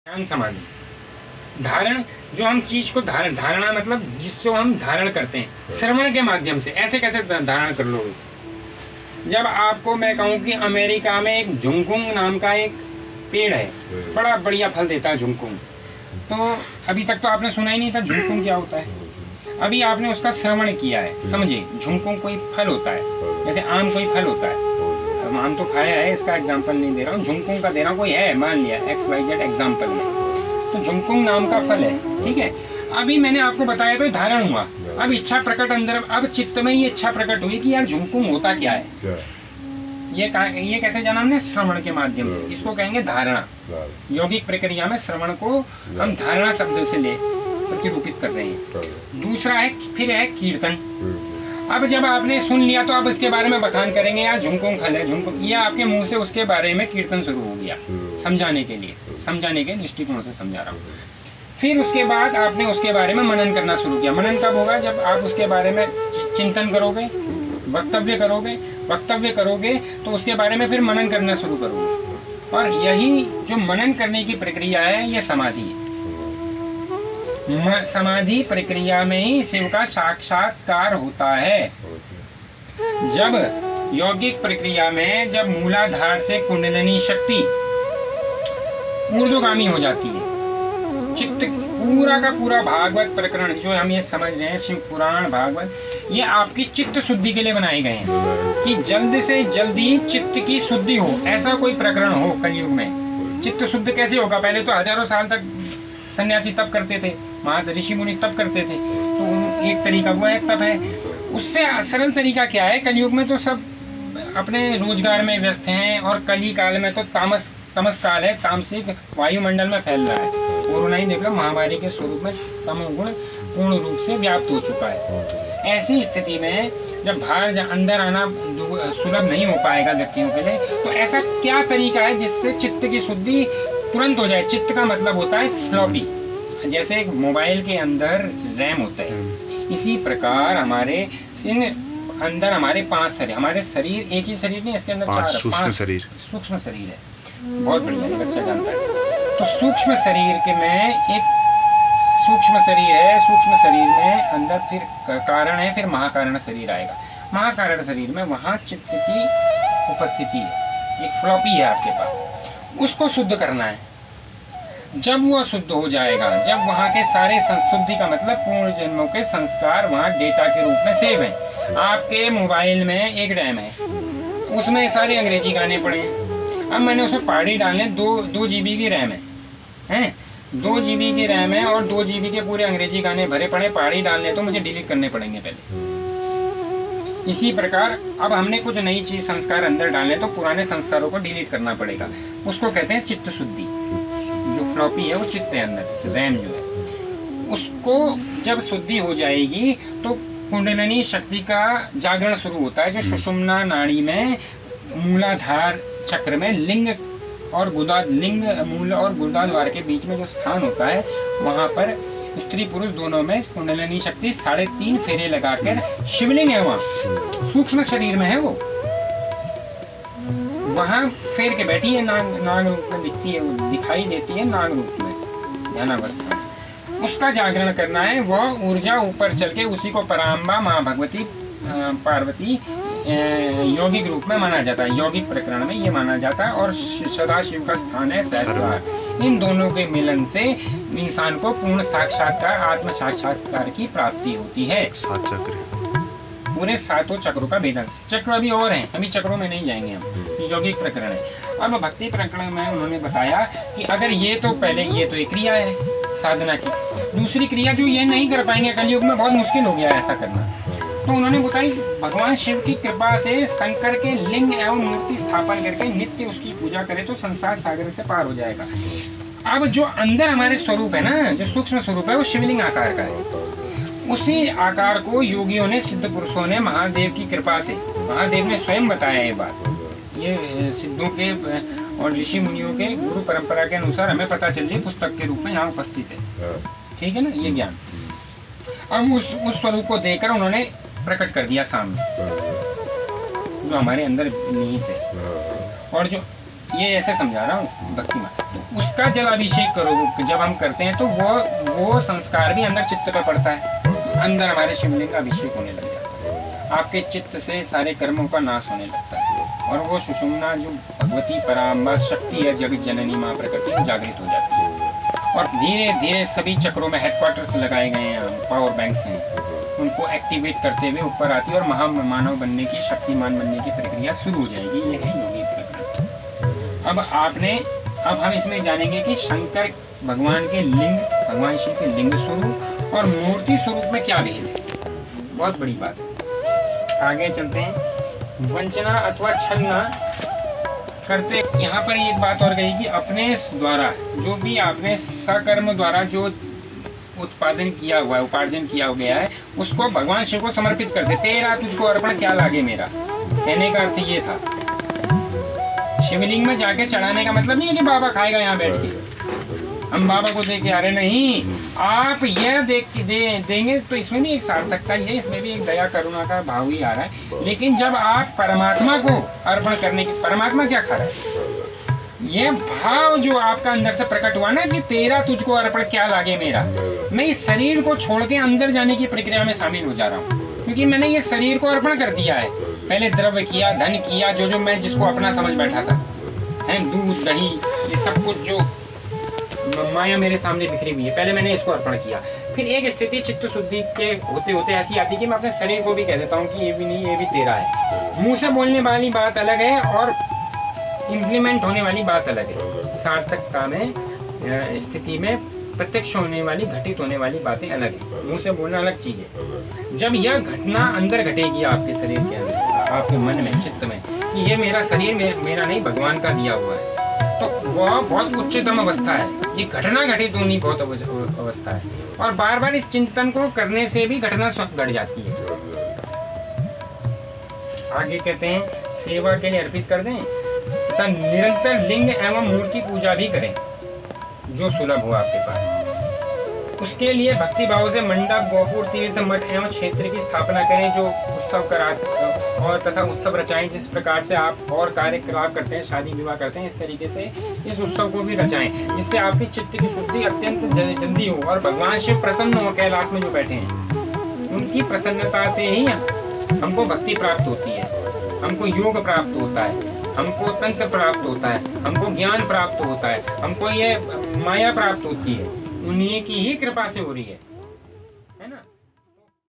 ध्यान समाधि धारण, जो हम चीज को धारणा मतलब जिसको हम धारण करते हैं श्रवण के माध्यम से। ऐसे कैसे धारण कर लोगे? जब आपको मैं कहूँ कि अमेरिका में एक झुंकुंग नाम का एक पेड़ है, बड़ा बढ़िया फल देता है झुंकुंग, तो अभी तक तो आपने सुना ही नहीं था झुंकुंग क्या होता है। अभी आपने उसका श्रवण किया है, समझे झुंकुंग कोई फल होता है, जैसे आम कोई फल होता है। अब आम तो खाया है, इसका एग्जाम्पल नहीं दे रहा हूँ, झुंकुंग का दे रहा हूँ। कोई है, मान लिया XYZ एग्जाम्पल में, तो झुंकुंग नाम का फल है, ठीक है। अभी मैंने आपको बताया तो धारण हुआ, अब इच्छा प्रकट अंदर, अब चित्त में ये इच्छा प्रकट हुई कि यार झुंकुंग होता क्या है। ये कैसे जाना हमने? श्रवण के माध्यम से। इसको कहेंगे धारणा। यौगिक प्रक्रिया में श्रवण को हम धारणा शब्द से ले प्रतिरूपित कर रहे हैं। दूसरा है फिर है कीर्तन। अब जब आपने सुन लिया तो अब इसके बारे में बखान करेंगे, यार झुंकुंग फल है, झुंकुंग, ये आपके मुंह से उसके बारे में कीर्तन शुरू हो गया, समझाने के लिए, समझाने के दृष्टिकोण से समझा रहा हूँ। फिर उसके बाद आपने उसके बारे में मनन करना शुरू किया। मनन कब होगा? जब आप उसके बारे में चिंतन करोगे, वक्तव्य करोगे तो उसके बारे में फिर मनन करना शुरू करोगे। और यही जो मनन करने की प्रक्रिया है, ये समाधि है। समाधि प्रक्रिया में ही शिव का साक्षात्कार होता है। जब यौगिक प्रक्रिया में जब मूलाधार से कुंडलिनी शक्ति ऊर्ध्वगामी हो जाती है, चित्त पूरा का पूरा भागवत प्रकरण जो हम ये समझ रहे हैं, शिव पुराण भागवत, ये आपकी चित्त शुद्धि के लिए बनाए गए हैं कि जल्द से जल्दी चित्त की शुद्धि हो। ऐसा कोई प्रकरण हो कलयुग में, चित्त शुद्ध कैसे होगा? पहले तो हजारों साल तक सन्यासी तप करते थे, ऋषि मुनि तप करते थे, तो एक तरीका वो एक तप है। उससे सरल तरीका क्या है? कलयुग में तो सब अपने रोजगार में व्यस्त हैं, और कली काल में तो तमस काल है, तामसिक वायुमंडल में फैल रहा है। कोरोना ही देख लो, महामारी के स्वरूप में तमोगुण पूर्ण रूप से व्याप्त हो चुका है। ऐसी स्थिति में जब बाहर अंदर आना सुलभ नहीं हो पाएगा व्यक्तियों के लिए, तो ऐसा क्या तरीका है जिससे चित्त की शुद्धि तुरंत हो जाए? चित्त का मतलब होता है फ्लॉपी, जैसे एक मोबाइल के अंदर रैम होता है, इसी प्रकार हमारे अंदर हमारे 5 शरीर, हमारे शरीर एक ही शरीर नहीं, इसके अंदर 4 सूक्ष्म शरीर है। बहुत बढ़िया, ये बच्चा जानता है। तो सूक्ष्म शरीर के में एक सूक्ष्म शरीर है, सूक्ष्म शरीर में अंदर फिर कारण है, फिर महाकारण शरीर आएगा। महाकारण शरीर में वहाँ चित्त की उपस्थिति है, एक फ्लॉपी है आपके पास, उसको शुद्ध करना है। जब वो शुद्ध हो जाएगा, जब वहाँ के सारे शुद्धि का मतलब पूर्ण जन्मों के संस्कार वहाँ डेटा के रूप में सेव हैं। आपके मोबाइल में एक रैम है, उसमें सारे अंग्रेजी गाने पड़े हैं। अब मैंने उसमें पहाड़ी डालने 2 GB की रैम है, 2 GB की रैम है, और 2 GB के पूरे अंग्रेजी गाने भरे पड़े, पहाड़ी डालने तो मुझे डिलीट करने पड़ेंगे पहले। इसी प्रकार अब हमने कुछ नई चीज संस्कार अंदर डालने तो पुराने संस्कारों को डिलीट करना पड़ेगा। उसको कहते हैं चित्त शुद्धि। जो फ्लॉपी है वो चित्त है, अंदर रैम जो है, उसको जब शुद्धि हो जाएगी तो कुंडलिनी शक्ति का जागरण शुरू होता है। जो सुषुम्ना नाड़ी में मूलाधार चक्र में लिंग और गुदा, लिंग मूल और गुदा द्वार के बीच में जो स्थान होता है, वहाँ पर स्त्री पुरुष दोनों में कुंडलिनी शक्ति 3.5 फेरे लगाकर, शिवलिंग है वहाँ, सूक्ष्म शरीर में है वो, वहाँ फेर के बैठी है, नाग रूप में दिखती है, वो दिखाई देती है नाग रूप में ध्यानावस्था में। उसका जागरण करना है, वह ऊर्जा ऊपर चल के उसी को पराम्बा माँ भगवती पार्वती यौगिक रूप में माना जाता है। यौगिक प्रकरण में ये माना जाता है, और सदाशिव का स्थान है सहस्रद्वार। इन दोनों के मिलन से इंसान को पूर्ण साक्षात्कार, आत्म साक्षात्कार की प्राप्ति होती है। 7 चक्र, पूरे 7 चक्रों का भेदन। चक्र अभी और हैं, अभी चक्रों में नहीं जाएंगे हम, यौगिक प्रकरण है। अब भक्ति प्रकरण में उन्होंने बताया कि अगर ये तो पहले ये तो एक क्रिया है साधना की, दूसरी क्रिया जो ये नहीं कर पाएंगे कलयुग में, बहुत मुश्किल हो गया ऐसा करना, तो उन्होंने बताई भगवान शिव की कृपा से शंकर के लिंग एवं मूर्ति स्थापन करके नित्य उसकी पूजा करे तो संसार सागर से पार हो जाएगा। अब जो अंदर हमारे स्वरूप है ना, जो सूक्ष्म स्वरूप है, वो शिवलिंग आकार का है। उसी आकार को योगियों ने, सिद्ध पुरुषों ने, महादेव की कृपा से, महादेव ने स्वयं बताया ये बात, ये सिद्धों के और ऋषि मुनियों के गुरु परंपरा के अनुसार हमें पता चल रही पुस्तक के रूप में यहाँ उपस्थित है, ठीक है ना, ये ज्ञान। अब उस स्वरूप को देखकर उन्होंने प्रकट कर दिया सामने, जो हमारे अंदर निहित है। और जो ये ऐसे समझा रहा हूँ भक्ति में, तो उसका जलाभिषेक करो जब हम करते हैं तो वो संस्कार भी अंदर चित्त पे पड़ता है, अंदर हमारे शिवलिंग का अभिषेक होने लग जाता है, आपके चित्त से सारे कर्मों का नाश होने लगता है और वो सुषुम्ना जो भगवती पराम्बा शक्ति है, जगत जननी माँ प्रकृति जागृत हो जाती है और धीरे धीरे सभी चक्रों में हेडक्वार्टर्स लगाए गए हैं, पावर बैंक्स हैं, उनको एक्टिवेट करते हुए ऊपर आती है और महामानव बनने की, शक्तिमान बनने की प्रक्रिया शुरू हो जाएगी। ये है योगी प्रकरण। अब हम इसमें जानेंगे कि शंकर भगवान के लिंग, भगवान शिव के लिंग स्वरूप और मूर्ति स्वरूप में क्या भेद है, बहुत बड़ी बात है। आगे चलते हैं। वंचना अथवा छलना करते, यहाँ पर एक बात और कही कि अपने द्वारा जो भी आपने सकर्म द्वारा जो उत्पादन किया हुआ है, उपार्जन किया गया है, उसको भगवान शिव को समर्पित कर दे। तेरा तुझको अर्पण क्या लागे मेरा, कहने का अर्थ ये था। शिवलिंग में जाके चढ़ाने का मतलब नहीं है कि बाबा खाएगा यहाँ बैठ के, हम बाबा को दे के आ रहे, नहीं, आप यह देंगे तो इसमें भी एक सार्थकता है, इसमें भी एक दया करुणा का भाव ही आ रहा है। लेकिन जब आप परमात्मा को अर्पण करने की, परमात्मा क्या खा रहा है, ये भाव जो आपका अंदर से प्रकट हुआ ना कि तेरा तुझको अर्पण क्या लागे मेरा, मैं इस शरीर को छोड़ के अंदर जाने की प्रक्रिया में शामिल हो जा रहा हूँ, क्योंकि मैंने ये शरीर को अर्पण कर दिया है। पहले द्रव्य किया, धन किया, जो मैं जिसको अपना समझ बैठा था, है दूध दही ये सब कुछ जो माया मेरे सामने बिखरी हुई है, पहले मैंने इसको अर्पण किया। फिर एक स्थिति चित्त शुद्धि के होते होते ऐसी आती है कि मैं अपने शरीर को भी कह देता हूँ कि ये भी नहीं, ये भी तेरा है। मुंह से बोलने वाली बात अलग है और इम्प्लीमेंट होने वाली बात अलग है। सार्थकता में, स्थिति में प्रत्यक्ष होने वाली, घटित होने वाली बातें अलग है। मुंह से बोलना अलग चीज है। जब यह घटना अंदर घटेगी आपके शरीर के अंदर, आपके मन में, चित्त में, कि ये मेरा शरीर मेरा नहीं, भगवान का दिया हुआ है, तो वह बहुत उच्चतम अवस्था है। ये घटना घटित होनी बहुत अवस्था है और बार बार इस चिंतन को करने से भी घटना घट जाती है। आगे कहते हैं सेवा के लिए अर्पित कर दें तथा निरंतर लिंग एवं मूर्ति पूजा भी करें जो सुलभ हो आपके पास। उसके लिए भक्ति भाव से मंडप, गोपुर, तीर्थ, मठ एवं क्षेत्र की स्थापना करें जो उत्सव और तथा उत्सव रचाएं। जिस प्रकार से आप और कार्यकलाप करते हैं, शादी विवाह करते हैं, इस तरीके से इस उत्सव को भी रचाएं, जिससे आपकी चित्त की शुद्धि अत्यंत जल्दी हो और भगवान शिव प्रसन्न हो। कैलाश में जो बैठे हैं उनकी प्रसन्नता से ही हमको भक्ति प्राप्त होती है, हमको योग प्राप्त होता है, हमको तंत्र प्राप्त होता है, हमको ज्ञान प्राप्त होता है, हमको ये माया प्राप्त होती है। उन्हीं की ही कृपा से हो रही है।